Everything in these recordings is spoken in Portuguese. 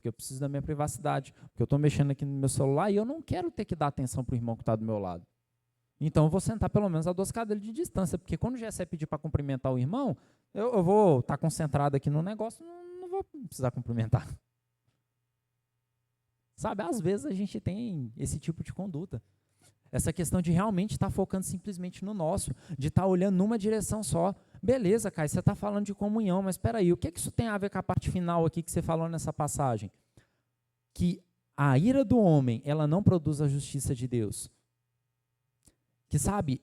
porque eu preciso da minha privacidade, porque eu estou mexendo aqui no meu celular e eu não quero ter que dar atenção para o irmão que está do meu lado. Então, eu vou sentar pelo menos a 2 cadeiras de distância, porque quando o Gessé pedir para cumprimentar o irmão, eu vou estar concentrado aqui no negócio, não vou precisar cumprimentar. Sabe, às vezes a gente tem esse tipo de conduta. Essa questão de realmente estar focando simplesmente no nosso, de estar olhando numa direção só. Beleza, Caio, você está falando de comunhão, mas espera aí, o que isso tem a ver com a parte final aqui que você falou nessa passagem? Que a ira do homem, ela não produz a justiça de Deus. Que, sabe,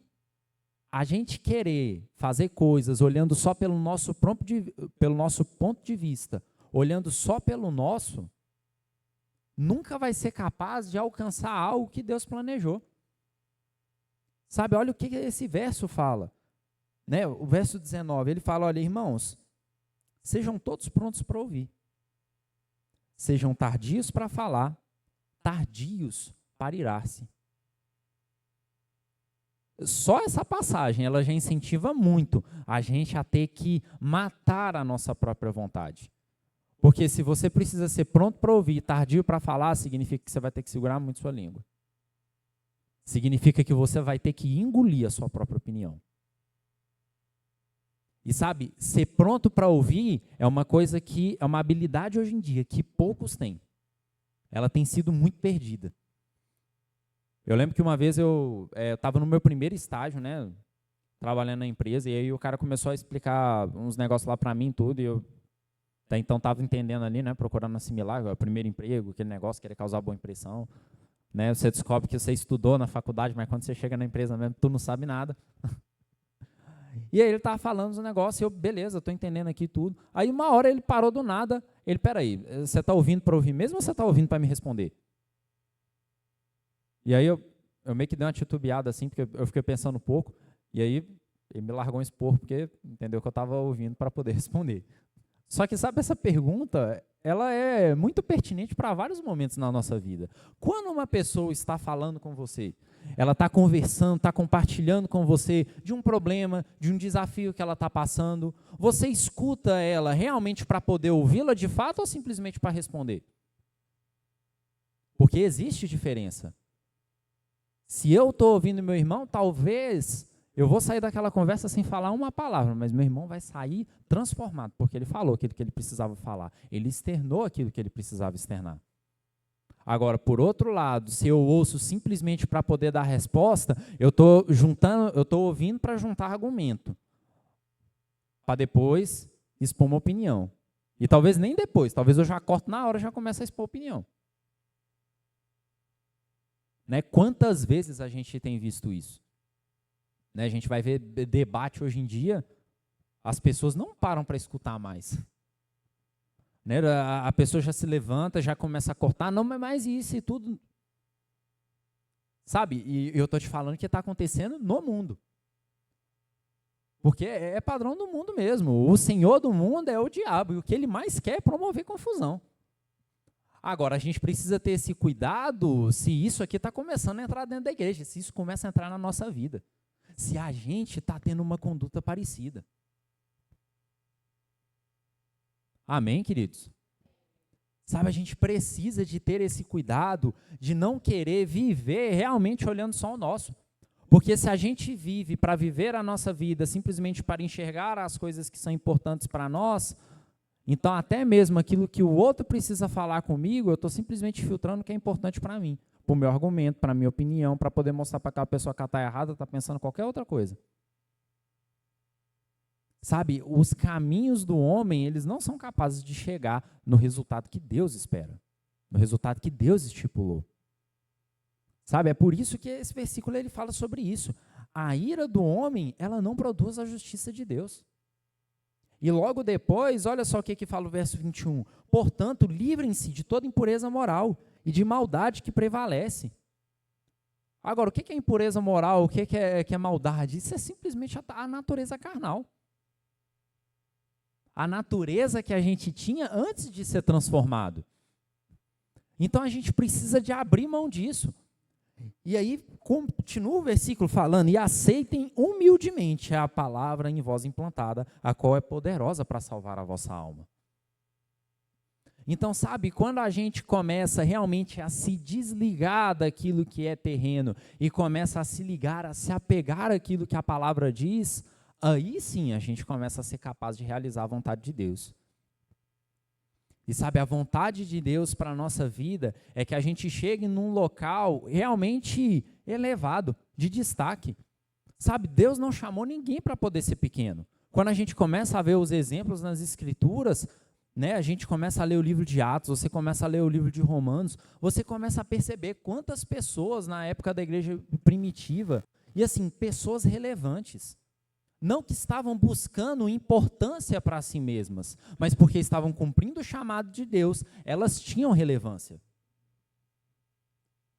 a gente querer fazer coisas olhando só pelo nosso ponto de vista, olhando só pelo nosso, nunca vai ser capaz de alcançar algo que Deus planejou. Sabe, olha o que esse verso fala. Né? O verso 19, ele fala, olha, irmãos, sejam todos prontos para ouvir. Sejam tardios para falar, tardios para irar-se. Só essa passagem, ela já incentiva muito a gente a ter que matar a nossa própria vontade. Porque se você precisa ser pronto para ouvir, tardio para falar, significa que você vai ter que segurar muito sua língua. Significa que você vai ter que engolir a sua própria opinião. E sabe, ser pronto para ouvir é uma coisa que é uma habilidade hoje em dia que poucos têm. Ela tem sido muito perdida. Eu lembro que uma vez eu estava no meu primeiro estágio, né, trabalhando na empresa, e aí o cara começou a explicar uns negócios lá para mim tudo, e eu até então estava entendendo ali, né, procurando assimilar o primeiro emprego, aquele negócio, querer causar boa impressão. Né, você descobre que você estudou na faculdade, mas quando você chega na empresa mesmo, tu não sabe nada. E aí ele estava falando dos negócios, e eu, beleza, estou entendendo aqui tudo. Aí uma hora ele parou do nada, ele, peraí, você está ouvindo para ouvir mesmo ou você está ouvindo para me responder? E aí eu meio que dei uma titubeada assim, porque eu fiquei pensando um pouco, e aí ele me largou um esporro, porque entendeu que eu estava ouvindo para poder responder. Só que, sabe, essa pergunta, ela é muito pertinente para vários momentos na nossa vida. Quando uma pessoa está falando com você, ela está conversando, está compartilhando com você de um problema, de um desafio que ela está passando, você escuta ela realmente para poder ouvi-la de fato ou simplesmente para responder? Porque existe diferença. Se eu estou ouvindo meu irmão, talvez eu vou sair daquela conversa sem falar uma palavra, mas meu irmão vai sair transformado, porque ele falou aquilo que ele precisava falar. Ele externou aquilo que ele precisava externar. Agora, por outro lado, se eu ouço simplesmente para poder dar resposta, eu estou ouvindo para juntar argumento, para depois expor uma opinião. E talvez nem depois, talvez eu já corto na hora e já começo a expor opinião. Né? Quantas vezes a gente tem visto isso? Né? A gente vai ver debate hoje em dia, as pessoas não param para escutar mais. Né? A pessoa já se levanta, já começa a cortar, não, mas mais isso e tudo. Sabe, e eu estou te falando que está acontecendo no mundo. Porque é padrão do mundo mesmo. O senhor do mundo é o diabo, e o que ele mais quer é promover confusão. Agora, a gente precisa ter esse cuidado se isso aqui está começando a entrar dentro da igreja, se isso começa a entrar na nossa vida. Se a gente está tendo uma conduta parecida. Amém, queridos? Sabe, a gente precisa de ter esse cuidado de não querer viver realmente olhando só o nosso. Porque se a gente vive para viver a nossa vida simplesmente para enxergar as coisas que são importantes para nós, então até mesmo aquilo que o outro precisa falar comigo, eu estou simplesmente filtrando o que é importante para mim, para o meu argumento, para a minha opinião, para poder mostrar para aquela pessoa que está errada, está pensando qualquer outra coisa. Sabe, os caminhos do homem, eles não são capazes de chegar no resultado que Deus espera, no resultado que Deus estipulou. Sabe, é por isso que esse versículo ele fala sobre isso. A ira do homem, ela não produz a justiça de Deus. E logo depois, olha só o que fala o verso 21. Portanto, livrem-se de toda impureza moral e de maldade que prevalece. Agora, o que é impureza moral? O que é maldade? Isso é simplesmente a natureza carnal. A natureza que a gente tinha antes de ser transformado. Então, a gente precisa de abrir mão disso. E aí, continua o versículo falando, e aceitem humildemente a palavra em vós implantada, a qual é poderosa para salvar a vossa alma. Então, sabe, quando a gente começa realmente a se desligar daquilo que é terreno e começa a se ligar, a se apegar àquilo que a palavra diz, aí sim a gente começa a ser capaz de realizar a vontade de Deus. E sabe, a vontade de Deus para a nossa vida é que a gente chegue num local realmente elevado, de destaque. Sabe, Deus não chamou ninguém para poder ser pequeno. Quando a gente começa a ver os exemplos nas Escrituras, né, a gente começa a ler o livro de Atos, você começa a ler o livro de Romanos, você começa a perceber quantas pessoas na época da igreja primitiva, e assim, pessoas relevantes, não que estavam buscando importância para si mesmas, mas porque estavam cumprindo o chamado de Deus, elas tinham relevância.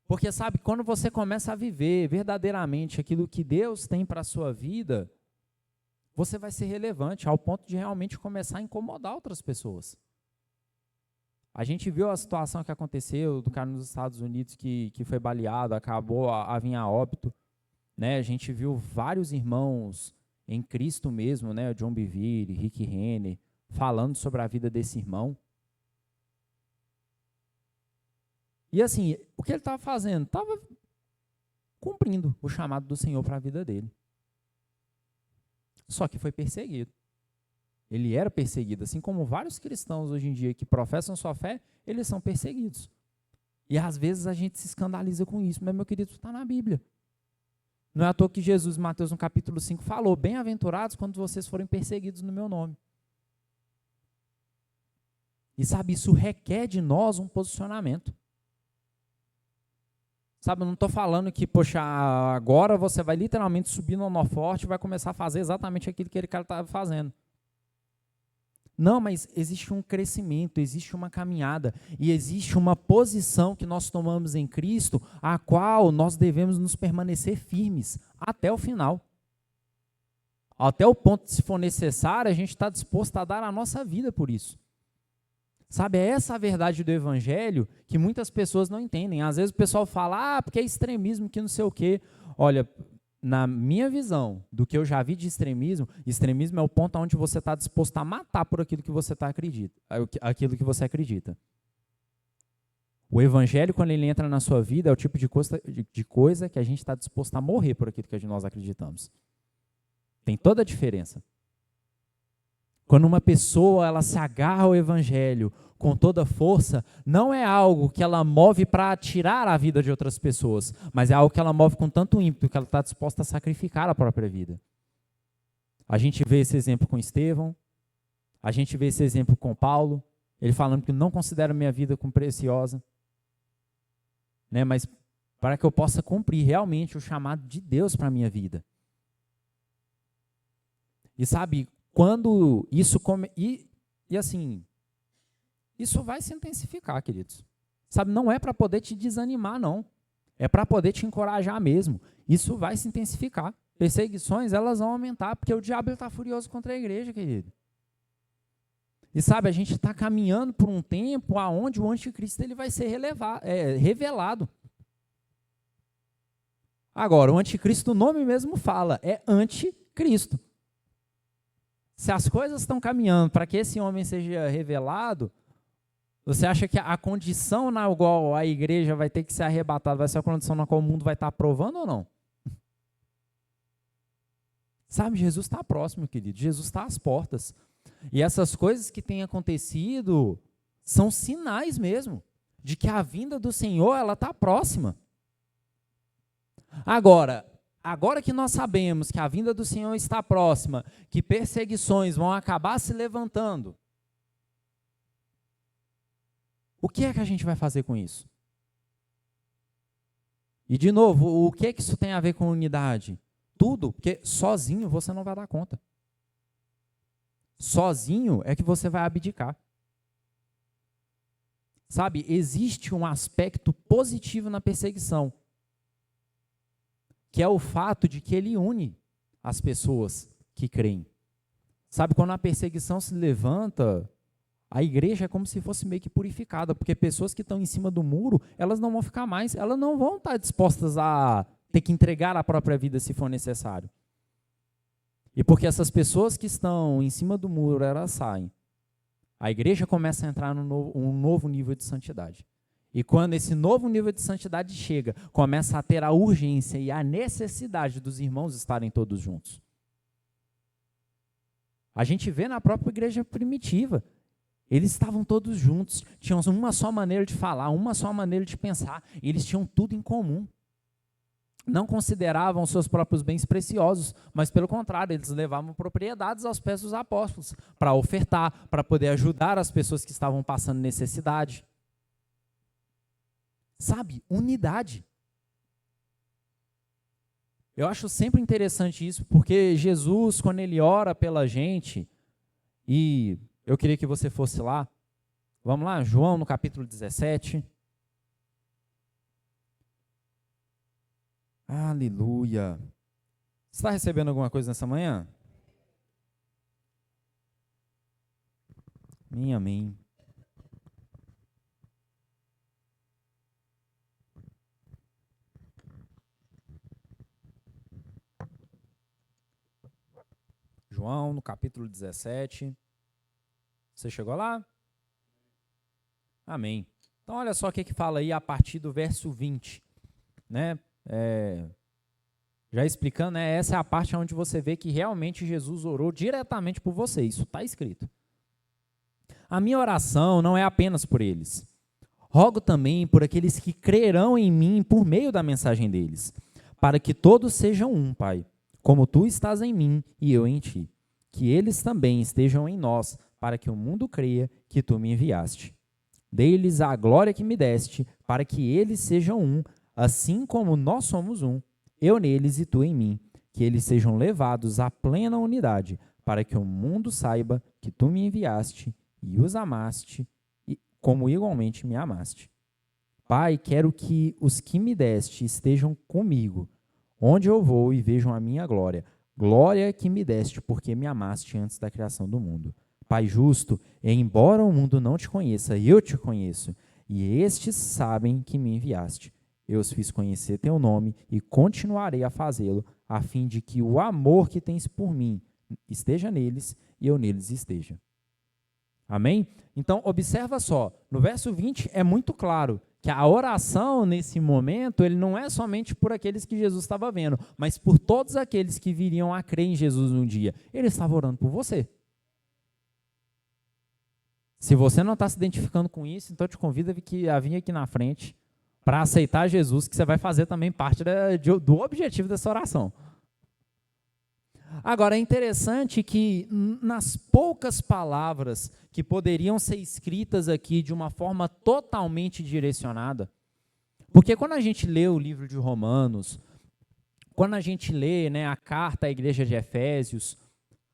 Porque, sabe, quando você começa a viver verdadeiramente aquilo que Deus tem para a sua vida, você vai ser relevante ao ponto de realmente começar a incomodar outras pessoas. A gente viu a situação que aconteceu do cara nos Estados Unidos que foi baleado, acabou a vir a óbito. Né? A gente viu vários irmãos em Cristo mesmo, né? John Bevere, Rick Renner, falando sobre a vida desse irmão. E assim, o que ele estava fazendo? Estava cumprindo o chamado do Senhor para a vida dele. Só que foi perseguido. Ele era perseguido, assim como vários cristãos hoje em dia que professam sua fé, eles são perseguidos. E às vezes a gente se escandaliza com isso, mas meu querido, está na Bíblia. Não é à toa que Jesus, em Mateus no capítulo 5, falou, bem-aventurados quando vocês forem perseguidos no meu nome. E sabe, isso requer de nós um posicionamento. Sabe, eu não estou falando que, poxa, agora você vai literalmente subir no holoforte e vai começar a fazer exatamente aquilo que aquele cara estava fazendo. Não, mas existe um crescimento, existe uma caminhada e existe uma posição que nós tomamos em Cristo, a qual nós devemos nos permanecer firmes até o final. Até o ponto de, se for necessário, a gente está disposto a dar a nossa vida por isso. Sabe, é essa a verdade do Evangelho que muitas pessoas não entendem. Às vezes o pessoal fala, porque é extremismo, que não sei o quê. Olha, na minha visão, do que eu já vi de extremismo é o ponto onde você está disposto a matar por aquilo que você acredita. O Evangelho, quando ele entra na sua vida, é o tipo de coisa que a gente está disposto a morrer por aquilo que nós acreditamos. Tem toda a diferença. Quando uma pessoa ela se agarra ao Evangelho com toda força, não é algo que ela move para tirar a vida de outras pessoas, mas é algo que ela move com tanto ímpeto que ela está disposta a sacrificar a própria vida. A gente vê esse exemplo com Estevão, a gente vê esse exemplo com Paulo, ele falando que não considera minha vida como preciosa, né, mas para que eu possa cumprir realmente o chamado de Deus para a minha vida. E sabe, quando isso assim, isso vai se intensificar, queridos. Sabe, não é para poder te desanimar, não. É para poder te encorajar mesmo. Isso vai se intensificar. Perseguições, elas vão aumentar, porque o diabo está furioso contra a igreja, querido. E sabe, a gente está caminhando por um tempo onde o anticristo ele vai ser revelado. Agora, o anticristo, o nome mesmo fala, é anticristo. Se as coisas estão caminhando para que esse homem seja revelado, você acha que a condição na qual a igreja vai ter que ser arrebatada vai ser a condição na qual o mundo vai estar aprovando ou não? Sabe, Jesus está próximo, querido. Jesus está às portas. E essas coisas que têm acontecido são sinais mesmo de que a vinda do Senhor ela está próxima. Agora que nós sabemos que a vinda do Senhor está próxima, que perseguições vão acabar se levantando, o que é que a gente vai fazer com isso? E, de novo, o que é que isso tem a ver com unidade? Tudo, porque sozinho você não vai dar conta. Sozinho é que você vai abdicar. Sabe, existe um aspecto positivo na perseguição, que é o fato de que ele une as pessoas que creem. Sabe, quando a perseguição se levanta, a igreja é como se fosse meio que purificada, porque pessoas que estão em cima do muro, elas não vão ficar mais, elas não vão estar dispostas a ter que entregar a própria vida se for necessário. E porque essas pessoas que estão em cima do muro, elas saem, A igreja começa a entrar num um novo nível de santidade. E quando esse novo nível de santidade chega, começa a ter a urgência e a necessidade dos irmãos estarem todos juntos. A gente vê na própria igreja primitiva, eles estavam todos juntos, tinham uma só maneira de falar, uma só maneira de pensar, e eles tinham tudo em comum. Não consideravam seus próprios bens preciosos, mas pelo contrário, eles levavam propriedades aos pés dos apóstolos, para ofertar, para poder ajudar as pessoas que estavam passando necessidade. Sabe, unidade. Eu acho sempre interessante isso, porque Jesus, quando ele ora pela gente, e eu queria que você fosse lá, vamos lá, João no capítulo 17. Aleluia. Você está recebendo alguma coisa nessa manhã? Amém. João, no capítulo 17. Você chegou lá? Amém. Então, olha só o que fala aí a partir do verso 20. Né? Já explicando, né? Essa é a parte onde você vê que realmente Jesus orou diretamente por você. Isso está escrito. A minha oração não é apenas por eles. Rogo também por aqueles que crerão em mim por meio da mensagem deles, para que todos sejam um, Pai, como tu estás em mim e eu em ti. Que eles também estejam em nós, para que o mundo creia que tu me enviaste. Dei-lhes a glória que me deste, para que eles sejam um, assim como nós somos um, eu neles e tu em mim, que eles sejam levados à plena unidade, para que o mundo saiba que tu me enviaste e os amaste, como igualmente me amaste. Pai, quero que os que me deste estejam comigo, onde eu vou e vejam a minha glória, glória que me deste porque me amaste antes da criação do mundo. Pai justo, embora o mundo não te conheça, eu te conheço, e estes sabem que me enviaste. Eu os fiz conhecer teu nome e continuarei a fazê-lo, a fim de que o amor que tens por mim esteja neles e eu neles esteja. Amém? Então, observa só, no verso 20 é muito claro que a oração nesse momento, ele não é somente por aqueles que Jesus estava vendo, mas por todos aqueles que viriam a crer em Jesus um dia. Ele estava orando por você. Se você não está se identificando com isso, então eu te convido a vir aqui na frente para aceitar Jesus, que você vai fazer também parte do objetivo dessa oração. Agora, é interessante que nas poucas palavras que poderiam ser escritas aqui de uma forma totalmente direcionada, porque quando a gente lê o livro de Romanos, quando a gente lê, né, a carta à igreja de Efésios,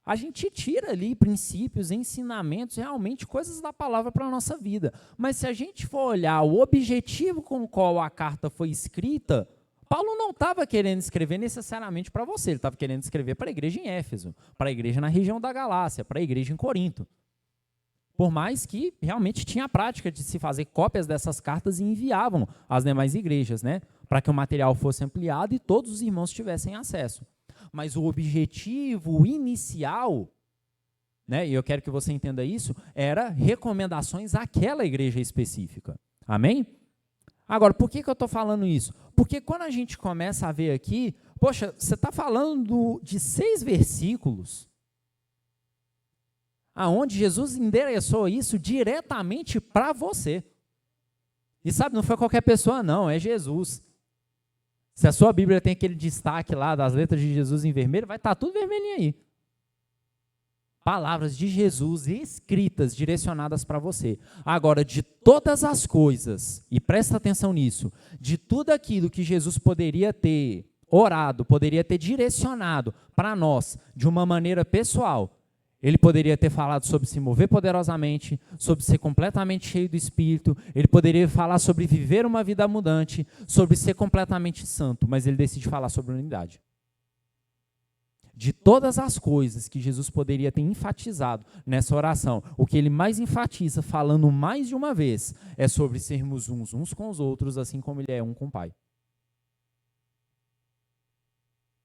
a gente tira ali princípios, ensinamentos, realmente coisas da palavra para a nossa vida. Mas se a gente for olhar o objetivo com o qual a carta foi escrita, Paulo não estava querendo escrever necessariamente para você, ele estava querendo escrever para a igreja em Éfeso, para a igreja na região da Galácia, para a igreja em Corinto. Por mais que realmente tinha a prática de se fazer cópias dessas cartas e enviavam às demais igrejas, né, para que o material fosse ampliado e todos os irmãos tivessem acesso. Mas o objetivo inicial, né, e eu quero que você entenda isso, era recomendações àquela igreja específica. Amém? Agora, por que eu estou falando isso? Porque quando a gente começa a ver aqui, poxa, você está falando de 6 versículos, aonde Jesus endereçou isso diretamente para você. E sabe, não foi qualquer pessoa não, é Jesus. Se a sua Bíblia tem aquele destaque lá das letras de Jesus em vermelho, vai estar tudo vermelhinho aí. Palavras de Jesus escritas, direcionadas para você. Agora, de todas as coisas, e presta atenção nisso, de tudo aquilo que Jesus poderia ter orado, poderia ter direcionado para nós de uma maneira pessoal, ele poderia ter falado sobre se mover poderosamente, sobre ser completamente cheio do Espírito, ele poderia falar sobre viver uma vida abundante, sobre ser completamente santo, mas ele decide falar sobre unidade. De todas as coisas que Jesus poderia ter enfatizado nessa oração, o que ele mais enfatiza, falando mais de uma vez, é sobre sermos uns com os outros, assim como ele é um com o Pai.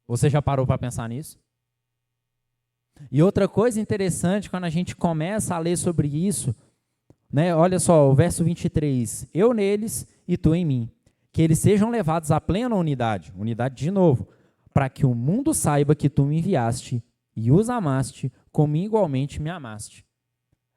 Você já parou para pensar nisso? E outra coisa interessante, quando a gente começa a ler sobre isso, né, olha só, o verso 23, eu neles e tu em mim, que eles sejam levados à plena unidade, unidade de novo, para que o mundo saiba que tu me enviaste e os amaste, como igualmente me amaste.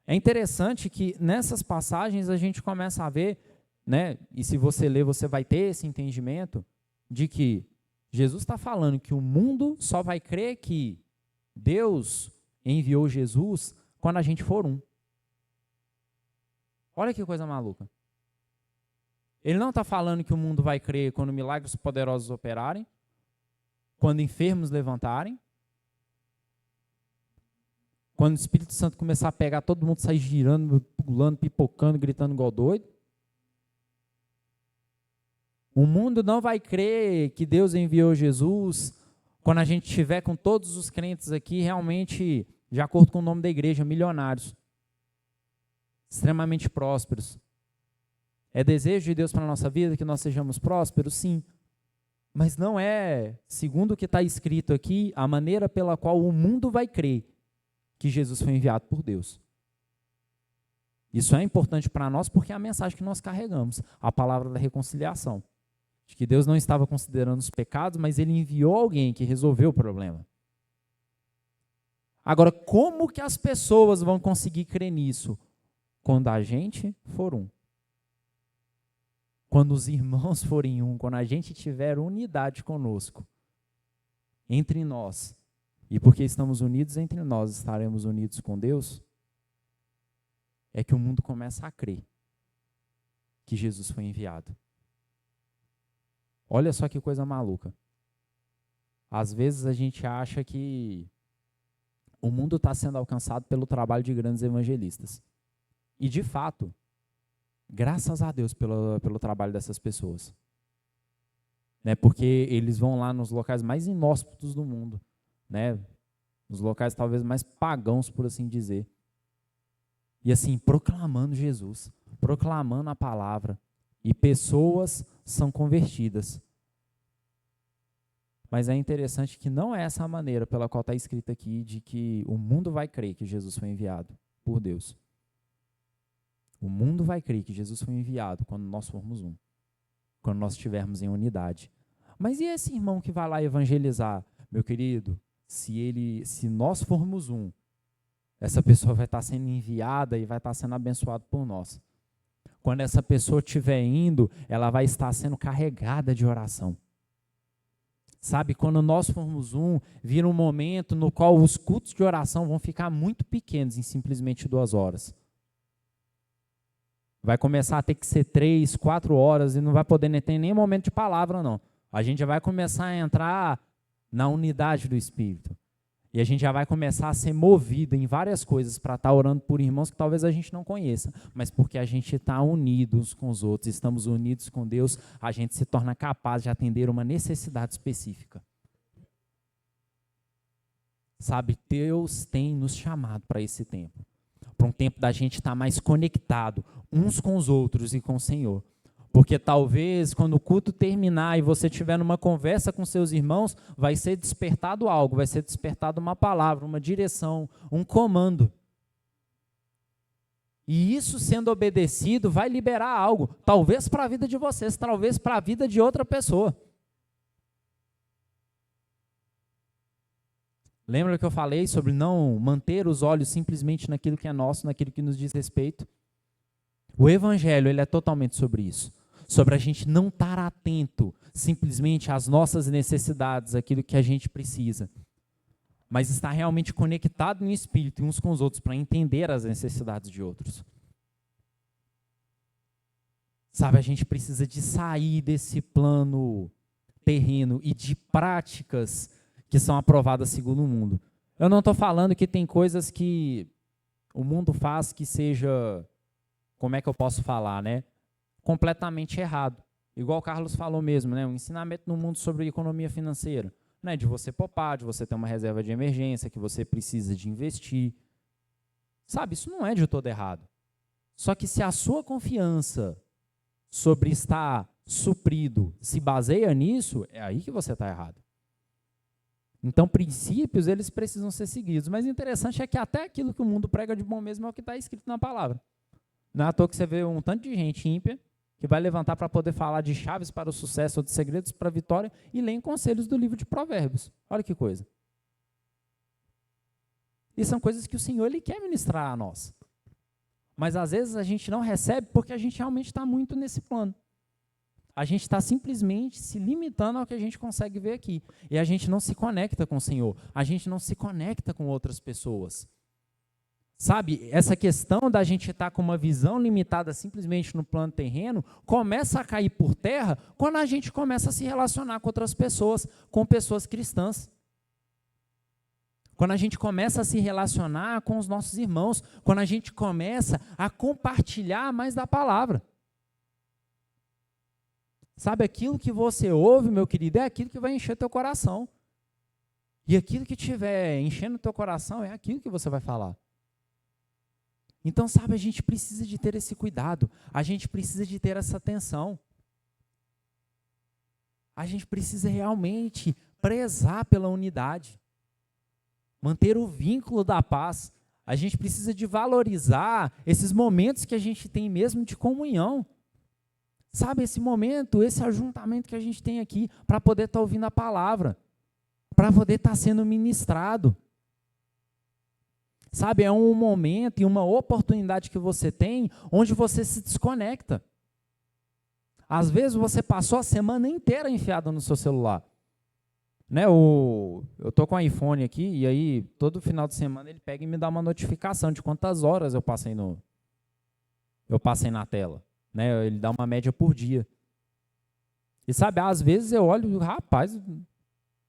É interessante que nessas passagens a gente começa a ver, né, e se você ler, você vai ter esse entendimento de que Jesus está falando que o mundo só vai crer que Deus enviou Jesus quando a gente for um. Olha que coisa maluca. Ele não está falando que o mundo vai crer quando milagres poderosos operarem, quando enfermos levantarem, quando o Espírito Santo começar a pegar, todo mundo sair girando, pulando, pipocando, gritando igual doido. O mundo não vai crer que Deus enviou Jesus quando a gente estiver com todos os crentes aqui realmente, de acordo com o nome da igreja, milionários, extremamente prósperos. É desejo de Deus para a nossa vida que nós sejamos prósperos? Sim. Mas não é, segundo o que está escrito aqui, a maneira pela qual o mundo vai crer que Jesus foi enviado por Deus. Isso é importante para nós porque é a mensagem que nós carregamos, a palavra da reconciliação. De que Deus não estava considerando os pecados, mas Ele enviou alguém que resolveu o problema. Agora, como que as pessoas vão conseguir crer nisso? Quando a gente for um. Quando os irmãos forem um, quando a gente tiver unidade conosco, entre nós, e porque estamos unidos entre nós, estaremos unidos com Deus, é que o mundo começa a crer que Jesus foi enviado. Olha só que coisa maluca. Às vezes a gente acha que o mundo está sendo alcançado pelo trabalho de grandes evangelistas. E de fato, graças a Deus pelo trabalho dessas pessoas. Né, porque eles vão lá nos locais mais inóspitos do mundo, né, nos locais talvez mais pagãos, por assim dizer. E assim, proclamando Jesus, proclamando a palavra. E pessoas são convertidas. Mas é interessante que não é essa a maneira pela qual está escrito aqui de que o mundo vai crer que Jesus foi enviado por Deus. O mundo vai crer que Jesus foi enviado quando nós formos um. Quando nós estivermos em unidade. Mas e esse irmão que vai lá evangelizar? Meu querido, se nós formos um, essa pessoa vai estar sendo enviada e vai estar sendo abençoada por nós. Quando essa pessoa estiver indo, ela vai estar sendo carregada de oração. Sabe, quando nós formos um, vira um momento no qual os cultos de oração vão ficar muito pequenos em simplesmente 2 horas. Vai começar a ter que ser 3, 4 horas e não vai poder ter nem momento de palavra, não. A gente já vai começar a entrar na unidade do Espírito. E a gente já vai começar a ser movido em várias coisas para estar orando por irmãos que talvez a gente não conheça. Mas porque a gente está unido uns com os outros, estamos unidos com Deus, a gente se torna capaz de atender uma necessidade específica. Sabe, Deus tem nos chamado para esse tempo. Para um tempo da gente estar mais conectado uns com os outros e com o Senhor. Porque talvez quando o culto terminar e você estiver numa conversa com seus irmãos, vai ser despertado algo, vai ser despertado uma palavra, uma direção, um comando. E isso sendo obedecido vai liberar algo, talvez para a vida de vocês, talvez para a vida de outra pessoa. Lembra que eu falei sobre não manter os olhos simplesmente naquilo que é nosso, naquilo que nos diz respeito? O Evangelho, ele é totalmente sobre isso. Sobre a gente não estar atento simplesmente às nossas necessidades, aquilo que a gente precisa. Mas estar realmente conectado no Espírito uns com os outros para entender as necessidades de outros. Sabe, a gente precisa de sair desse plano terreno e de práticas que são aprovadas segundo o mundo. Eu não estou falando que tem coisas que o mundo faz que seja, como é que eu posso falar, né? Completamente errado. Igual o Carlos falou mesmo, né? Um ensinamento no mundo sobre economia financeira. Né? De você poupar, de você ter uma reserva de emergência, que você precisa de investir. Sabe, isso não é de todo errado. Só que se a sua confiança sobre estar suprido se baseia nisso, é aí que você está errado. Então, princípios, eles precisam ser seguidos. Mas o interessante é que até aquilo que o mundo prega de bom mesmo é o que está escrito na palavra. Não é à toa que você vê um tanto de gente ímpia que vai levantar para poder falar de chaves para o sucesso ou de segredos para a vitória e lê conselhos do livro de Provérbios. Olha que coisa. E são coisas que o Senhor ele quer ministrar a nós. Mas às vezes a gente não recebe porque a gente realmente está muito nesse plano. A gente está simplesmente se limitando ao que a gente consegue ver aqui. E a gente não se conecta com o Senhor. A gente não se conecta com outras pessoas. Sabe, essa questão da gente estar com uma visão limitada simplesmente no plano terreno, começa a cair por terra quando a gente começa a se relacionar com outras pessoas, com pessoas cristãs. Quando a gente começa a se relacionar com os nossos irmãos, quando a gente começa a compartilhar mais da palavra. Sabe, aquilo que você ouve, meu querido, é aquilo que vai encher teu coração. E aquilo que estiver enchendo teu coração é aquilo que você vai falar. Então, sabe, a gente precisa de ter esse cuidado, a gente precisa de ter essa atenção. A gente precisa realmente prezar pela unidade, manter o vínculo da paz. A gente precisa de valorizar esses momentos que a gente tem mesmo de comunhão. Sabe, esse momento, esse ajuntamento que a gente tem aqui para poder estar ouvindo a palavra, para poder estar sendo ministrado. Sabe, é um momento e uma oportunidade que você tem onde você se desconecta. Às vezes você passou a semana inteira enfiado no seu celular. Né, eu estou com o iPhone aqui e aí todo final de semana ele pega e me dá uma notificação de quantas horas eu passei na tela. Né, ele dá uma média por dia. E sabe, às vezes eu olho, rapaz,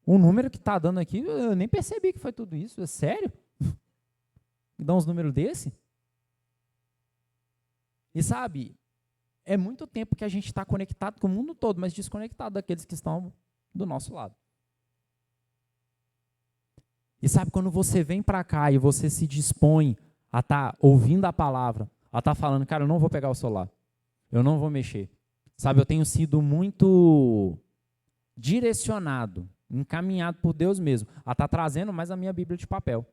o número que está dando aqui, eu nem percebi que foi tudo isso. É sério? Me dá uns números desse? E sabe, é muito tempo que a gente está conectado com o mundo todo, mas desconectado daqueles que estão do nosso lado. E sabe, quando você vem para cá e você se dispõe a estar ouvindo a palavra, a estar falando, cara, eu não vou pegar o celular, eu não vou mexer. Sabe, eu tenho sido muito direcionado, encaminhado por Deus mesmo, a estar trazendo mais a minha Bíblia de papel.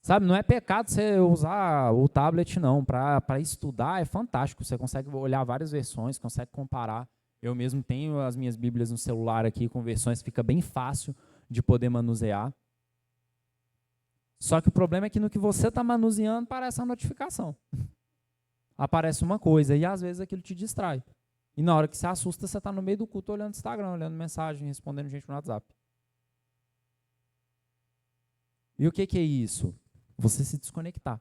Sabe, não é pecado você usar o tablet, não. Para estudar é fantástico. Você consegue olhar várias versões, consegue comparar. Eu mesmo tenho as minhas Bíblias no celular aqui com versões, fica bem fácil de poder manusear. Só que o problema é que no que você está manuseando, aparece a notificação. Aparece uma coisa e às vezes aquilo te distrai. E na hora que você assusta, você está no meio do culto olhando Instagram, olhando mensagem, respondendo gente no WhatsApp. E o que é isso? Você se desconectar.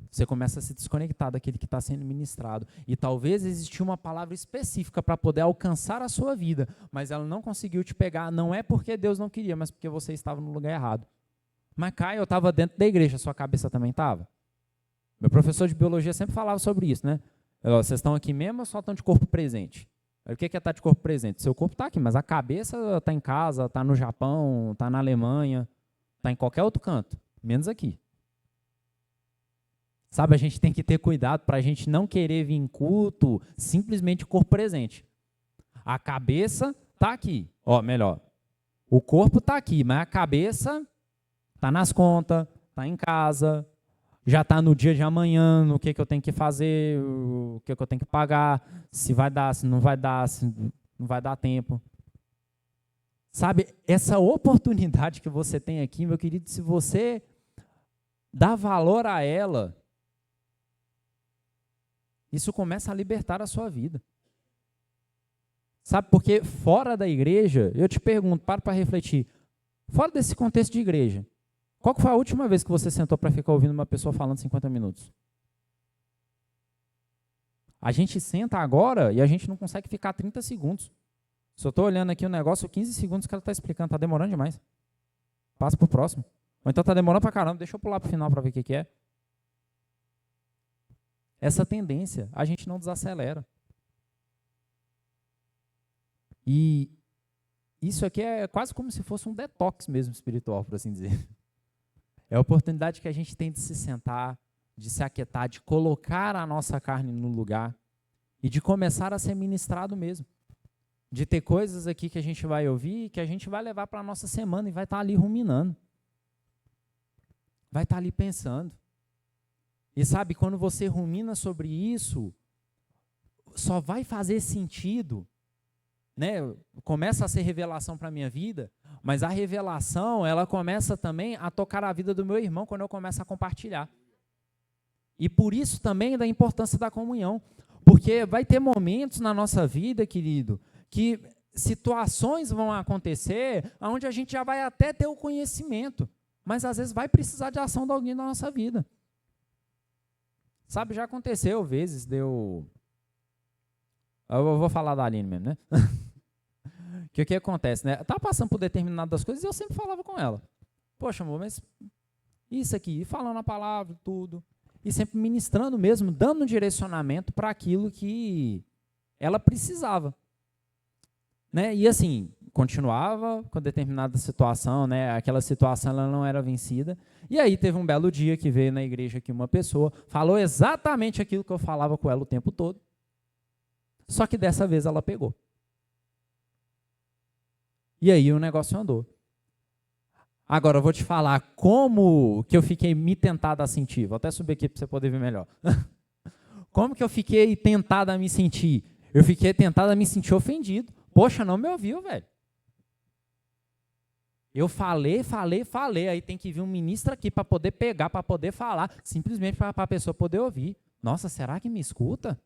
Você começa a se desconectar daquele que está sendo ministrado. E talvez existia uma palavra específica para poder alcançar a sua vida, mas ela não conseguiu te pegar. Não é porque Deus não queria, mas porque você estava no lugar errado. Mas, Caio, eu estava dentro da igreja, sua cabeça também estava? Meu professor de biologia sempre falava sobre isso, né? Vocês estão aqui mesmo ou só estão de corpo presente? O que é estar de corpo presente? Seu corpo está aqui, mas a cabeça está em casa, está no Japão, está na Alemanha, está em qualquer outro canto, menos aqui. Sabe, a gente tem que ter cuidado para a gente não querer vir em culto simplesmente corpo presente. A cabeça está aqui, melhor. O corpo está aqui, mas a cabeça está nas contas, está em casa, já está no dia de amanhã, no que eu tenho que fazer, o que eu tenho que pagar, se vai dar, se não vai dar, se não vai dar tempo. Sabe, essa oportunidade que você tem aqui, meu querido, se você dá valor a ela, isso começa a libertar a sua vida. Sabe, porque fora da igreja, eu te pergunto, para refletir, fora desse contexto de igreja, qual foi a última vez que você sentou para ficar ouvindo uma pessoa falando 50 minutos? A gente senta agora e a gente não consegue ficar 30 segundos. Se eu estou olhando aqui o negócio, 15 segundos que ela está explicando, está demorando demais. Passa para o próximo. Ou então está demorando para caramba, deixa eu pular para o final para ver o que é. Essa tendência, a gente não desacelera. E isso aqui é quase como se fosse um detox mesmo espiritual, por assim dizer. É a oportunidade que a gente tem de se sentar, de se aquietar, de colocar a nossa carne no lugar e de começar a ser ministrado mesmo. de ter coisas aqui que a gente vai ouvir, que a gente vai levar para a nossa semana e vai estar ali ruminando. Vai estar ali pensando. E sabe, quando você rumina sobre isso, só vai fazer sentido, né? Começa a ser revelação para a minha vida, mas a revelação, ela começa também a tocar a vida do meu irmão quando eu começo a compartilhar. E por isso também da importância da comunhão, porque vai ter momentos na nossa vida, querido, que situações vão acontecer onde a gente já vai até ter o conhecimento, mas às vezes vai precisar de ação de alguém na nossa vida. Sabe, já aconteceu vezes, eu vou falar da Aline mesmo, né? Que o que acontece, né? Eu estava passando por determinadas coisas e eu sempre falava com ela. Poxa, amor, mas isso aqui, falando a palavra, tudo, e sempre ministrando mesmo, dando um direcionamento para aquilo que ela precisava. Né? E assim, continuava com determinada situação, né? Aquela situação ela não era vencida. E aí teve um belo dia que veio na igreja aqui uma pessoa, falou exatamente aquilo que eu falava com ela o tempo todo, só que dessa vez ela pegou. E aí o negócio andou. Agora eu vou te falar como que eu fiquei me tentado a sentir. Vou até subir aqui para você poder ver melhor. Como que eu fiquei tentado a me sentir? Eu fiquei tentado a me sentir ofendido. Poxa, não me ouviu, velho. Eu falei, aí tem que vir um ministro aqui para poder pegar, para poder falar, simplesmente para a pessoa poder ouvir. Nossa, será que me escuta?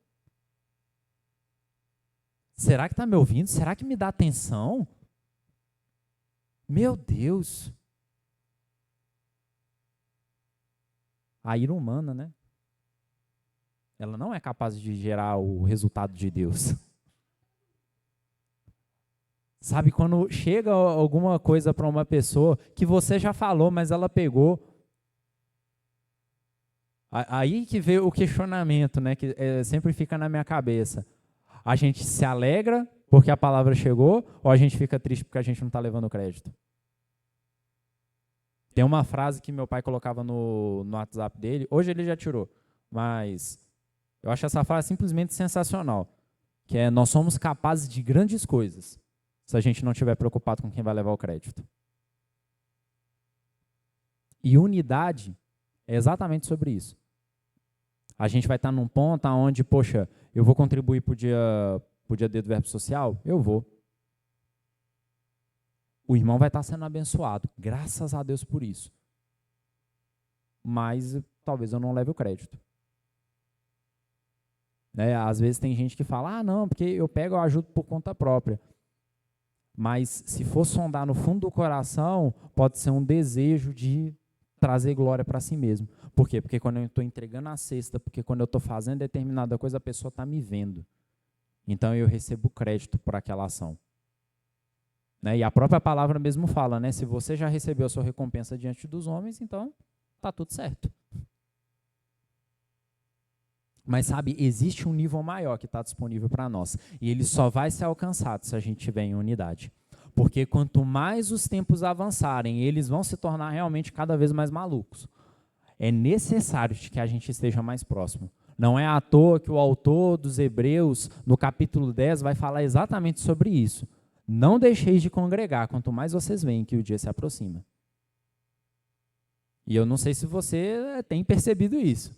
Será que está me ouvindo? Será que me dá atenção? Meu Deus. A ira humana, né? Ela não é capaz de gerar o resultado de Deus. Sabe, quando chega alguma coisa para uma pessoa que você já falou, mas ela pegou. Aí que vê o questionamento, né? Que sempre fica na minha cabeça. A gente se alegra porque a palavra chegou ou a gente fica triste porque a gente não está levando crédito? Tem uma frase que meu pai colocava no WhatsApp dele, hoje ele já tirou, mas eu acho essa frase simplesmente sensacional, que é: nós somos capazes de grandes coisas, se a gente não estiver preocupado com quem vai levar o crédito. E unidade é exatamente sobre isso. A gente vai estar num ponto onde, poxa, eu vou contribuir para o dia D do Verbo Social? Eu vou. O irmão vai estar sendo abençoado, graças a Deus por isso. Mas talvez eu não leve o crédito. Né? Às vezes tem gente que fala, não, porque eu pego e ajudo por conta própria. Mas se for sondar no fundo do coração, pode ser um desejo de trazer glória para si mesmo. Por quê? Porque quando eu estou entregando a cesta, porque quando eu estou fazendo determinada coisa, a pessoa está me vendo. Então eu recebo crédito por aquela ação. Né? E a própria palavra mesmo fala, né? Se você já recebeu a sua recompensa diante dos homens, então está tudo certo. Mas sabe, existe um nível maior que está disponível para nós. E ele só vai ser alcançado se a gente estiver em unidade. Porque quanto mais os tempos avançarem, eles vão se tornar realmente cada vez mais malucos. É necessário que a gente esteja mais próximo. Não é à toa que o autor dos Hebreus, no capítulo 10, vai falar exatamente sobre isso. Não deixeis de congregar, quanto mais vocês veem que o dia se aproxima. E eu não sei se você tem percebido isso.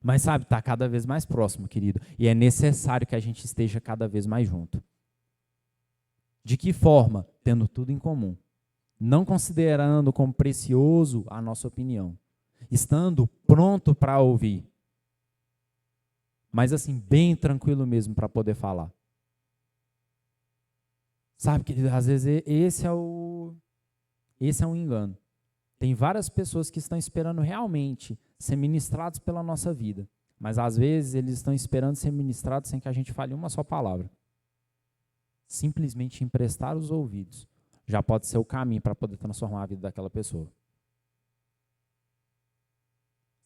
Mas sabe, está cada vez mais próximo, querido. E é necessário que a gente esteja cada vez mais junto. De que forma? Tendo tudo em comum. Não considerando como precioso a nossa opinião. Estando pronto para ouvir. Mas assim, bem tranquilo mesmo para poder falar. Sabe, querido, às vezes esse é um engano. Tem várias pessoas que estão esperando realmente ser ministrados pela nossa vida. Mas às vezes eles estão esperando ser ministrados sem que a gente fale uma só palavra. Simplesmente emprestar os ouvidos já pode ser o caminho para poder transformar a vida daquela pessoa.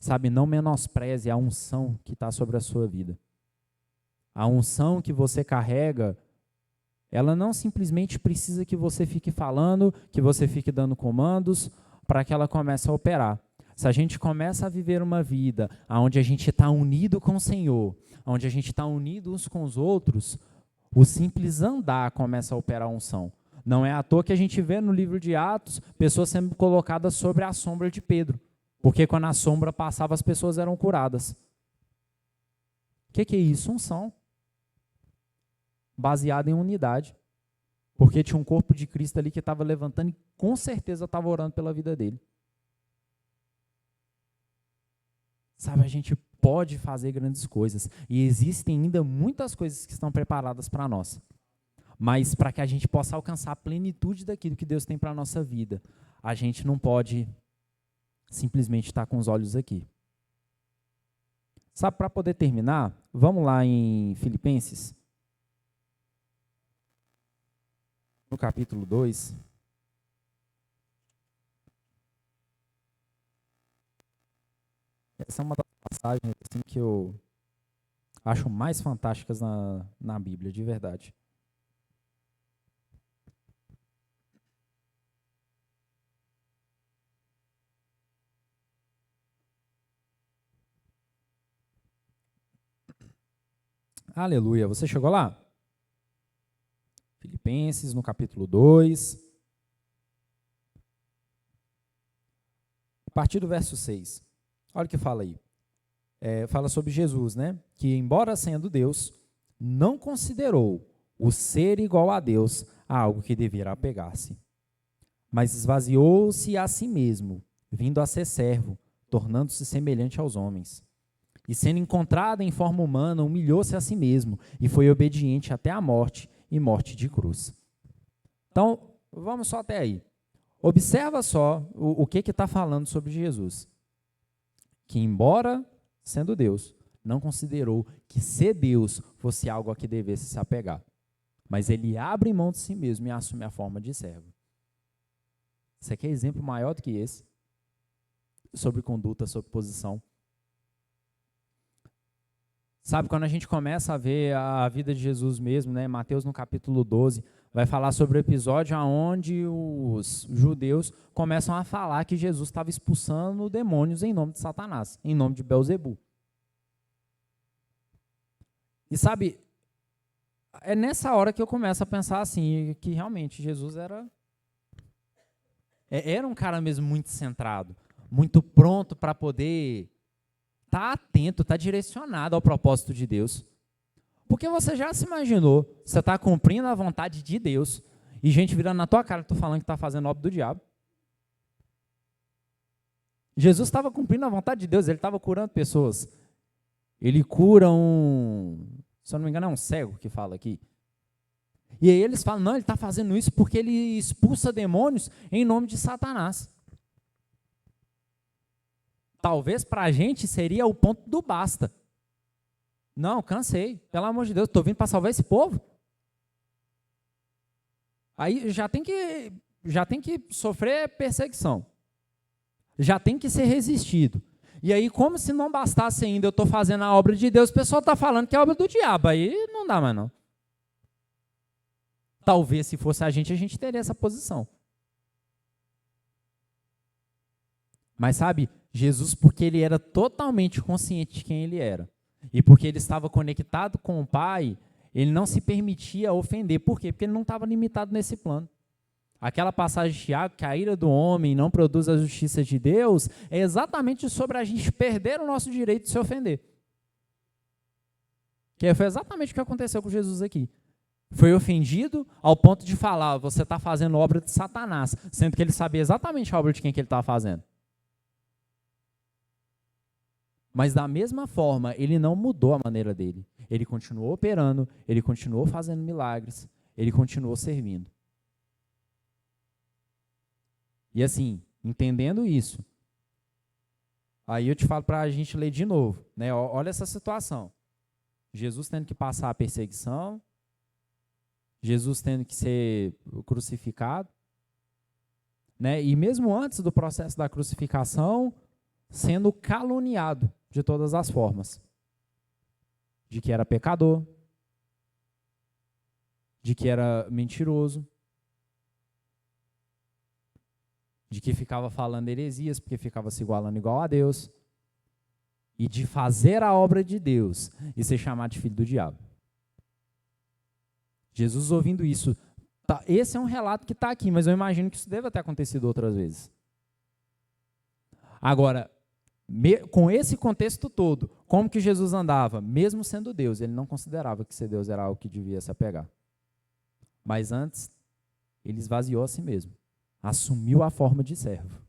Sabe, não menospreze a unção que está sobre a sua vida. A unção que você carrega, ela não simplesmente precisa que você fique falando, que você fique dando comandos para que ela comece a operar. Se a gente começa a viver uma vida onde a gente está unido com o Senhor, onde a gente está unido uns com os outros, O simples andar começa a operar a unção. Não é à toa que a gente vê no livro de Atos pessoas sendo colocadas sobre a sombra de Pedro. Porque quando a sombra passava, as pessoas eram curadas. O que é isso? Unção. Baseada em unidade. Porque tinha um corpo de Cristo ali que estava levantando e com certeza estava orando pela vida dele. Sabe, a gente pode fazer grandes coisas. E existem ainda muitas coisas que estão preparadas para nós. Mas para que a gente possa alcançar a plenitude daquilo que Deus tem para a nossa vida, a gente não pode simplesmente estar com os olhos aqui. Sabe, para poder terminar, vamos lá em Filipenses, no capítulo 2. Essa é uma das passagens assim, que eu acho mais fantásticas na Bíblia, de verdade. Aleluia. Você chegou lá? Filipenses, no capítulo 2. A partir do verso 6. Olha o que fala aí. Fala sobre Jesus, né? Que, embora sendo Deus, não considerou o ser igual a Deus algo que deveria apegar-se. Mas esvaziou-se a si mesmo, vindo a ser servo, tornando-se semelhante aos homens. E sendo encontrado em forma humana, humilhou-se a si mesmo e foi obediente até a morte e morte de cruz. Então, vamos só até aí. Observa só o que está falando sobre Jesus. Que, embora sendo Deus, não considerou que ser Deus fosse algo a que devesse se apegar. Mas ele abre mão de si mesmo e assume a forma de servo. Você quer exemplo maior do que esse? Sobre conduta, sobre posição. Sabe, quando a gente começa a ver a vida de Jesus mesmo, né? Mateus no capítulo 12, vai falar sobre o episódio onde os judeus começam a falar que Jesus estava expulsando demônios em nome de Satanás, em nome de Belzebu. E sabe, é nessa hora que eu começo a pensar assim, que realmente Jesus era um cara mesmo muito centrado, muito pronto para poder estar atento, estar direcionado ao propósito de Deus. Porque você já se imaginou, você está cumprindo a vontade de Deus e gente virando na tua cara que tu falando que está fazendo obra do diabo. Jesus estava cumprindo a vontade de Deus, ele estava curando pessoas. Ele cura se eu não me engano é um cego que fala aqui. E aí eles falam, não, ele está fazendo isso porque ele expulsa demônios em nome de Satanás. Talvez para a gente seria o ponto do basta. Não, cansei. Pelo amor de Deus, estou vindo para salvar esse povo. Aí já tem que sofrer perseguição. Já tem que ser resistido. E aí, como se não bastasse ainda eu estou fazendo a obra de Deus, o pessoal está falando que é obra do diabo. Aí não dá mais não. Talvez se fosse a gente teria essa posição. Mas sabe, Jesus, porque ele era totalmente consciente de quem ele era, e porque ele estava conectado com o Pai, ele não se permitia ofender. Por quê? Porque ele não estava limitado nesse plano. Aquela passagem de Tiago, que a ira do homem não produz a justiça de Deus, é exatamente sobre a gente perder o nosso direito de se ofender. Que foi exatamente o que aconteceu com Jesus aqui. Foi ofendido ao ponto de falar, você está fazendo obra de Satanás, sendo que ele sabia exatamente a obra de quem que ele estava fazendo. Mas da mesma forma, ele não mudou a maneira dele. Ele continuou operando, ele continuou fazendo milagres, ele continuou servindo. E assim, entendendo isso, aí eu te falo para a gente ler de novo, né? Olha essa situação. Jesus tendo que passar a perseguição, Jesus tendo que ser crucificado, né? E mesmo antes do processo da crucificação, sendo caluniado de todas as formas. De que era pecador, de que era mentiroso, de que ficava falando heresias, porque ficava se igualando igual a Deus, e de fazer a obra de Deus e ser chamado de filho do diabo. Jesus ouvindo isso. Tá, esse é um relato que está aqui, mas eu imagino que isso deve ter acontecido outras vezes. Agora, com esse contexto todo, como que Jesus andava? Mesmo sendo Deus, ele não considerava que ser Deus era algo que devia se apegar. Mas antes, ele esvaziou a si mesmo. Assumiu a forma de servo.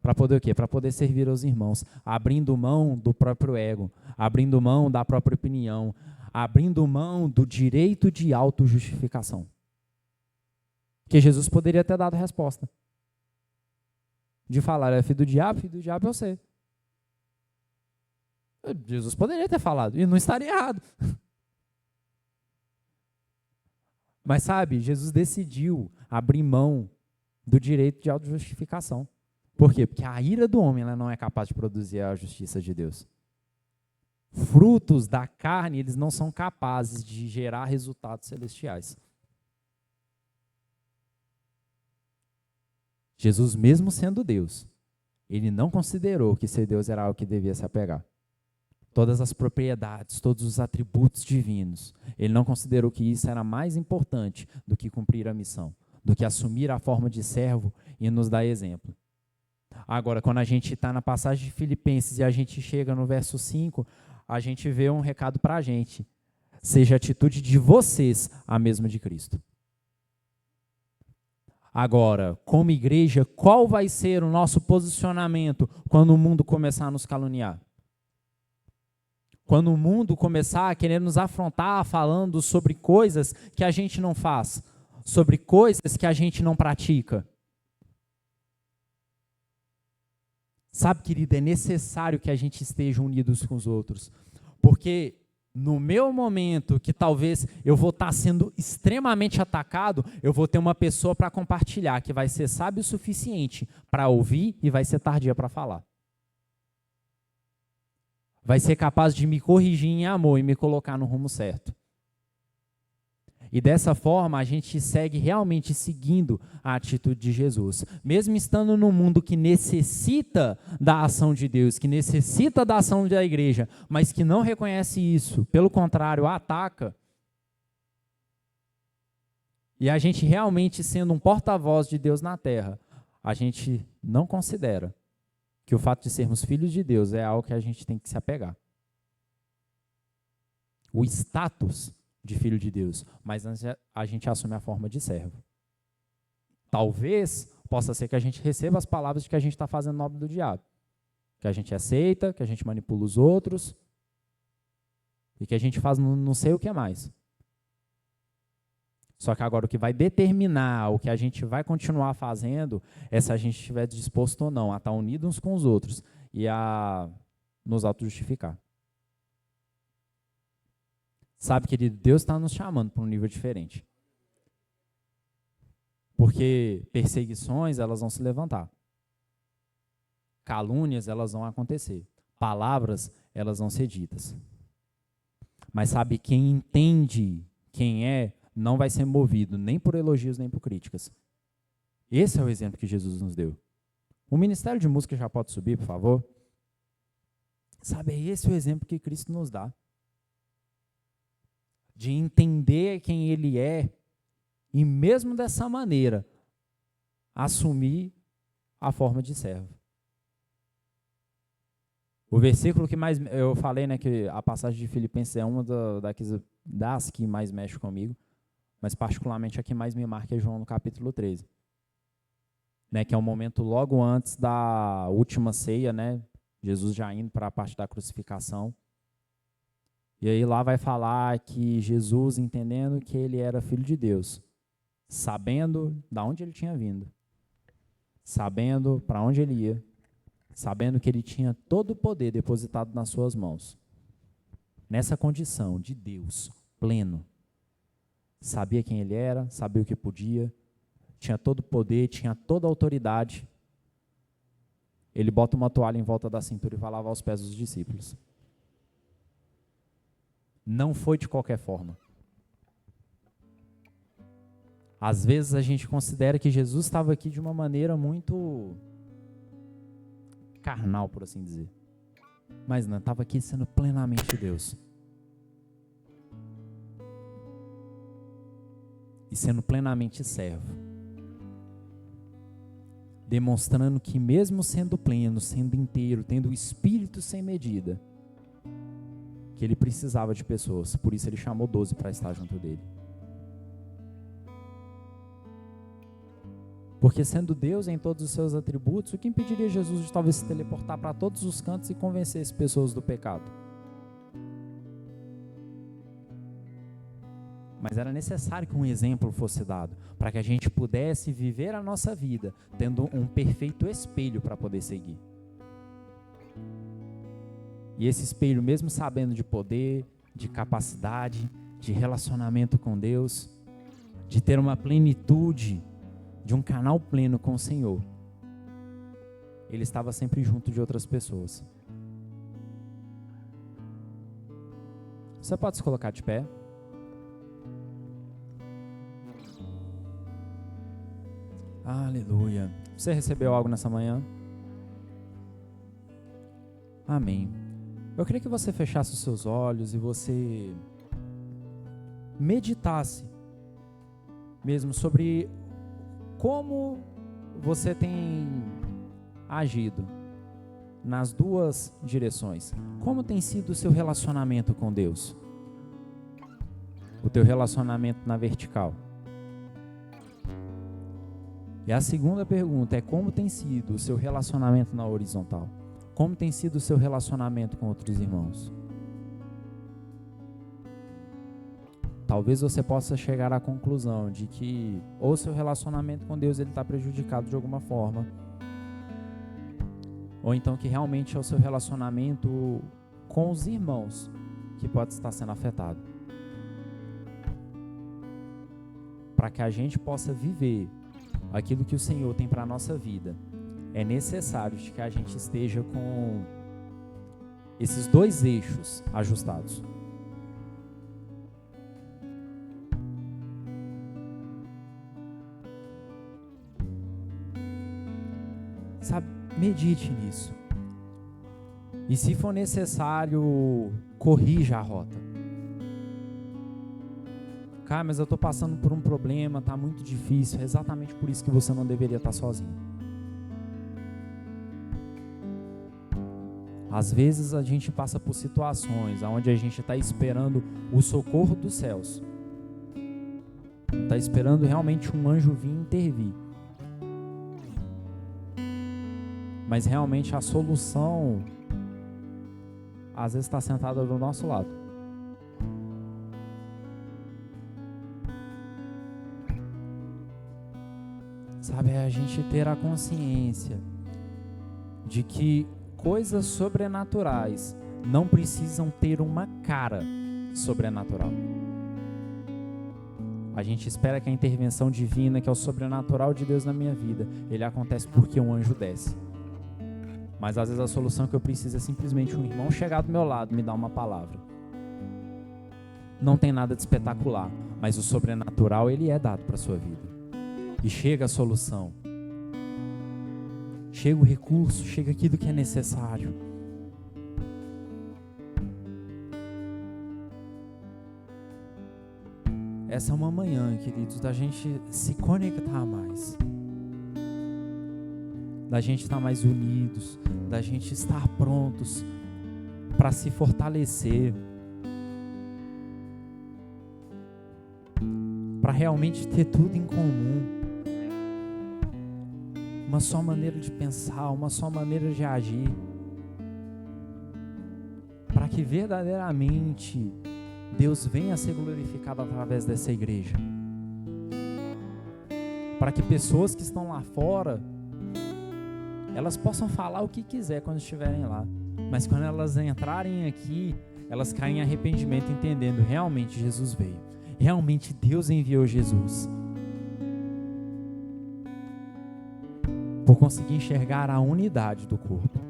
Para poder o quê? Para poder servir aos irmãos, abrindo mão do próprio ego, abrindo mão da própria opinião, abrindo mão do direito de autojustificação. Porque Jesus poderia ter dado a resposta. De falar, é filho do diabo é você. Jesus poderia ter falado, e não estaria errado. Mas sabe, Jesus decidiu abrir mão do direito de autojustificação. Por quê? Porque a ira do homem ela não é capaz de produzir a justiça de Deus. Frutos da carne, eles não são capazes de gerar resultados celestiais. Jesus, mesmo sendo Deus, ele não considerou que ser Deus era algo que devia se apegar. Todas as propriedades, todos os atributos divinos, ele não considerou que isso era mais importante do que cumprir a missão, do que assumir a forma de servo e nos dar exemplo. Agora, quando a gente está na passagem de Filipenses e a gente chega no verso 5, a gente vê um recado para a gente. Seja a atitude de vocês a mesma de Cristo. Agora, como igreja, qual vai ser o nosso posicionamento quando o mundo começar a nos caluniar? Quando o mundo começar a querer nos afrontar falando sobre coisas que a gente não faz, sobre coisas que a gente não pratica. Sabe, querido, é necessário que a gente esteja unidos com os outros, porque no meu momento que talvez eu vou estar sendo extremamente atacado, eu vou ter uma pessoa para compartilhar, que vai ser sábio o suficiente para ouvir e vai ser tardia para falar. Vai ser capaz de me corrigir em amor e me colocar no rumo certo. E dessa forma, a gente segue realmente seguindo a atitude de Jesus. Mesmo estando num mundo que necessita da ação de Deus, que necessita da ação da igreja, mas que não reconhece isso, pelo contrário, ataca. E a gente realmente sendo um porta-voz de Deus na terra, a gente não considera que o fato de sermos filhos de Deus é algo que a gente tem que se apegar. O status de filho de Deus, mas antes a gente assume a forma de servo. Talvez possa ser que a gente receba as palavras de que a gente está fazendo obra do diabo, que a gente aceita, que a gente manipula os outros e que a gente faz não sei o que mais. Só que agora o que vai determinar o que a gente vai continuar fazendo é se a gente estiver disposto ou não a estar unidos uns com os outros e a nos auto-justificar. Sabe, querido, Deus está nos chamando para um nível diferente. Porque perseguições, elas vão se levantar. Calúnias, elas vão acontecer. Palavras, elas vão ser ditas. Mas sabe, quem entende quem é, não vai ser movido nem por elogios, nem por críticas. Esse é o exemplo que Jesus nos deu. O Ministério de Música já pode subir, por favor? Sabe, é esse o exemplo que Cristo nos dá. De entender quem Ele é e mesmo dessa maneira assumir a forma de servo. O versículo que mais eu falei, né, que a passagem de Filipenses é uma das que mais mexe comigo, mas particularmente a que mais me marca é João no capítulo 13, né, que é um momento logo antes da última ceia, né, Jesus já indo para a parte da crucificação. E aí lá vai falar que Jesus, entendendo que ele era filho de Deus, sabendo de onde ele tinha vindo, sabendo para onde ele ia, sabendo que ele tinha todo o poder depositado nas suas mãos, nessa condição de Deus pleno, sabia quem ele era, sabia o que podia, tinha todo o poder, tinha toda a autoridade, ele bota uma toalha em volta da cintura e vai lavar os pés dos discípulos. Não foi de qualquer forma. Às vezes a gente considera que Jesus estava aqui de uma maneira muito carnal, por assim dizer. Mas não, estava aqui sendo plenamente Deus. e sendo plenamente servo, demonstrando que mesmo sendo pleno, sendo inteiro, tendo o Espírito sem medida, que ele precisava de pessoas, por isso ele chamou 12 para estar junto dele. Porque sendo Deus em todos os seus atributos, o que impediria Jesus de talvez se teleportar para todos os cantos e convencer as pessoas do pecado? Mas era necessário que um exemplo fosse dado, para que a gente pudesse viver a nossa vida, tendo um perfeito espelho para poder seguir. E esse espelho, mesmo sabendo de poder, de capacidade, de relacionamento com Deus, de ter uma plenitude, de um canal pleno com o Senhor, ele estava sempre junto de outras pessoas. Você pode se colocar de pé? Aleluia. Você recebeu algo nessa manhã? Amém. Eu queria que você fechasse os seus olhos e você meditasse mesmo sobre como você tem agido nas duas direções. Como tem sido o seu relacionamento com Deus? O teu relacionamento na vertical. E a segunda pergunta é: como tem sido o seu relacionamento na horizontal? Como tem sido o seu relacionamento com outros irmãos? Talvez você possa chegar à conclusão de que ou seu relacionamento com Deus está prejudicado de alguma forma, ou então que realmente é o seu relacionamento com os irmãos que pode estar sendo afetado. Para que a gente possa viver aquilo que o Senhor tem para a nossa vida, é necessário que a gente esteja com esses dois eixos ajustados. Sabe, medite nisso. E se for necessário, corrija a rota. Cara, mas eu estou passando por um problema, está muito difícil. É exatamente por isso que você não deveria estar sozinho. Às vezes a gente passa por situações onde a gente está esperando o socorro dos céus. Está esperando realmente um anjo vir intervir. Mas realmente a solução, às vezes, está sentada do nosso lado. Sabe, é a gente ter a consciência de que coisas sobrenaturais não precisam ter uma cara sobrenatural. A gente espera que a intervenção divina, que é o sobrenatural de Deus na minha vida, ele acontece porque um anjo desce. Mas às vezes a solução que eu preciso é simplesmente um irmão chegar do meu lado, me dar uma palavra. Não tem nada de espetacular, mas o sobrenatural ele é dado para a sua vida. E chega a solução. Chega o recurso, chega aquilo que é necessário. Essa é uma manhã, queridos, da gente se conectar mais. Da gente estar mais unidos, da gente estar prontos para se fortalecer, para realmente ter tudo em comum, uma só maneira de pensar, uma só maneira de agir, para que verdadeiramente Deus venha a ser glorificado através dessa igreja, para que pessoas que estão lá fora elas possam falar o que quiser quando estiverem lá, mas quando elas entrarem aqui, elas caem em arrependimento, entendendo realmente Jesus veio, realmente Deus enviou Jesus, por conseguir enxergar a unidade do corpo.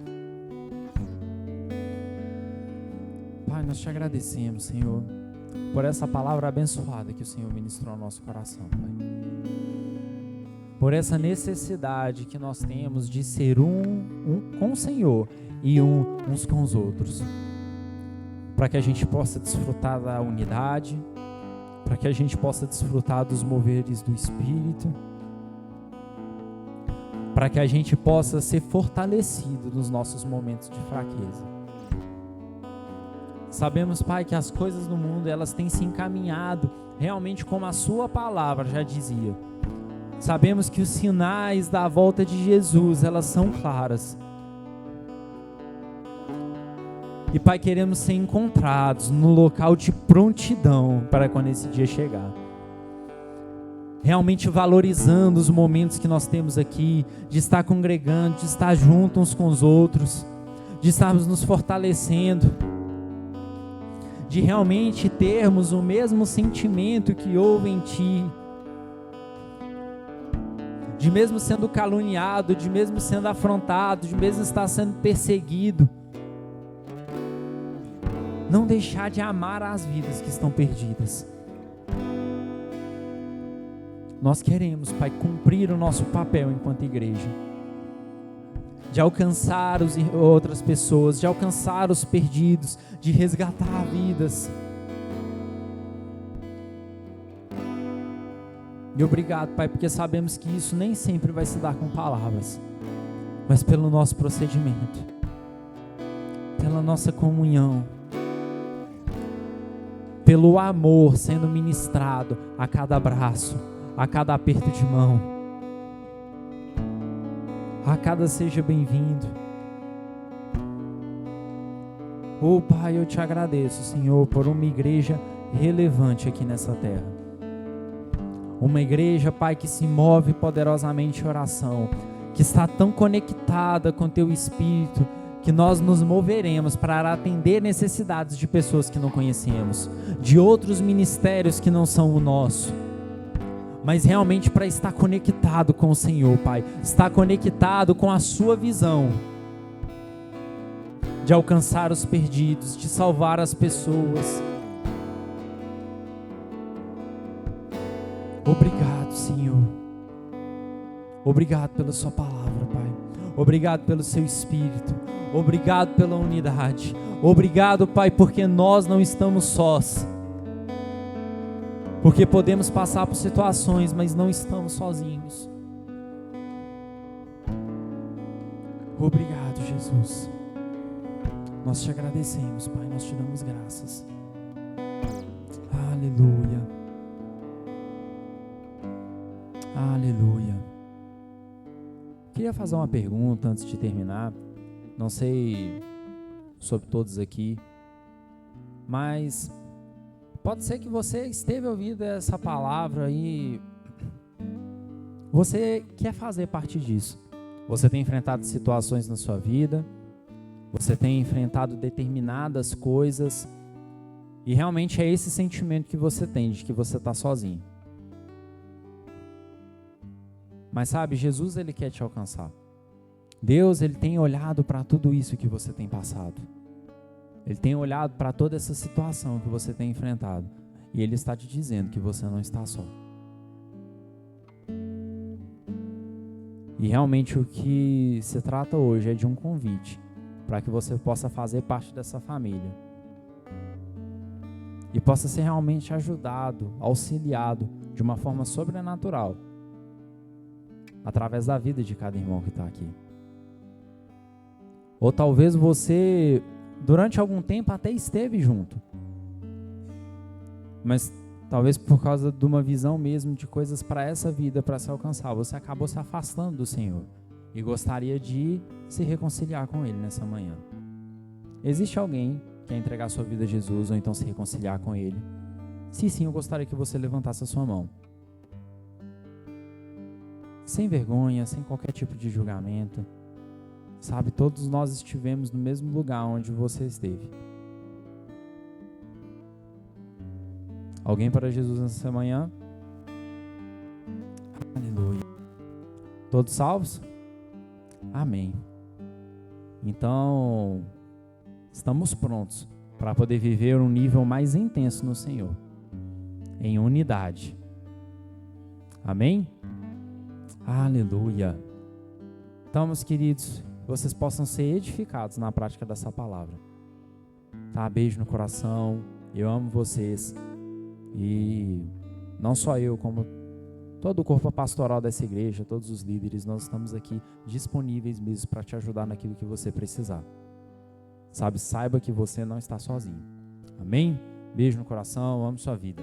Pai, nós te agradecemos, Senhor, por essa palavra abençoada que o Senhor ministrou ao nosso coração, Pai. Por essa necessidade que nós temos de ser um com o Senhor e uns com os outros, para que a gente possa desfrutar da unidade, para que a gente possa desfrutar dos moveres do Espírito, para que a gente possa ser fortalecido nos nossos momentos de fraqueza. Sabemos, Pai, que as coisas no mundo, elas têm se encaminhado realmente como a sua palavra já dizia. Sabemos que os sinais da volta de Jesus, elas são claras. E, Pai, queremos ser encontrados no local de prontidão para quando esse dia chegar. Realmente valorizando os momentos que nós temos aqui, de estar congregando, de estar juntos uns com os outros, de estarmos nos fortalecendo, de realmente termos o mesmo sentimento que houve em Ti, de mesmo sendo caluniado, de mesmo sendo afrontado, de mesmo estar sendo perseguido, não deixar de amar as vidas que estão perdidas. Nós queremos, Pai, cumprir o nosso papel enquanto igreja, de alcançar outras pessoas, de alcançar os perdidos, de resgatar vidas. E obrigado, Pai, porque sabemos que isso nem sempre vai se dar com palavras, mas pelo nosso procedimento, pela nossa comunhão, pelo amor sendo ministrado a cada abraço, a cada aperto de mão, a cada seja bem-vindo. Oh, Pai, eu te agradeço, Senhor, por uma igreja relevante aqui nessa terra. Uma igreja, Pai, que se move poderosamente em oração, que está tão conectada com Teu Espírito, que nós nos moveremos para atender necessidades de pessoas que não conhecemos, de outros ministérios que não são o nosso, mas realmente para estar conectado com o Senhor, Pai, estar conectado com a Sua visão, de alcançar os perdidos, de salvar as pessoas. Obrigado, Senhor. Obrigado pela Sua palavra, Pai. Obrigado pelo Seu Espírito. Obrigado pela unidade. Obrigado, Pai, porque nós não estamos sós. Porque podemos passar por situações, mas não estamos sozinhos. Obrigado, Jesus. Nós te agradecemos, Pai. Nós te damos graças. Aleluia. Aleluia. Queria fazer uma pergunta antes de terminar. Não sei sobre todos aqui, mas pode ser que você esteve ouvindo essa palavra e você quer fazer parte disso. Você tem enfrentado situações na sua vida, você tem enfrentado determinadas coisas e realmente é esse sentimento que você tem de que você está sozinho. Mas sabe, Jesus, Ele quer te alcançar. Deus, Ele tem olhado para tudo isso que você tem passado. Ele tem olhado para toda essa situação que você tem enfrentado. E Ele está te dizendo que você não está só. E realmente o que se trata hoje é de um convite para que você possa fazer parte dessa família. E possa ser realmente ajudado, auxiliado de uma forma sobrenatural através da vida de cada irmão que está aqui. Ou talvez você, durante algum tempo, até esteve junto. Mas talvez por causa de uma visão mesmo de coisas para essa vida, para se alcançar, você acabou se afastando do Senhor. E gostaria de se reconciliar com Ele nessa manhã. Existe alguém que quer entregar sua vida a Jesus ou então se reconciliar com Ele? Se sim, eu gostaria que você levantasse a sua mão. Sem vergonha, sem qualquer tipo de julgamento. Sabe, todos nós estivemos no mesmo lugar onde você esteve. Alguém para Jesus nessa manhã? Aleluia. Todos salvos? Amém. Então, estamos prontos para poder viver um nível mais intenso no Senhor, em unidade. Amém? Aleluia. Então, meus queridos, vocês possam ser edificados na prática dessa palavra. Tá? Beijo no coração. Eu amo vocês. E não só eu, como todo o corpo pastoral dessa igreja, todos os líderes, nós estamos aqui disponíveis mesmo para te ajudar naquilo que você precisar. Sabe, saiba que você não está sozinho. Amém? Beijo no coração, amo sua vida.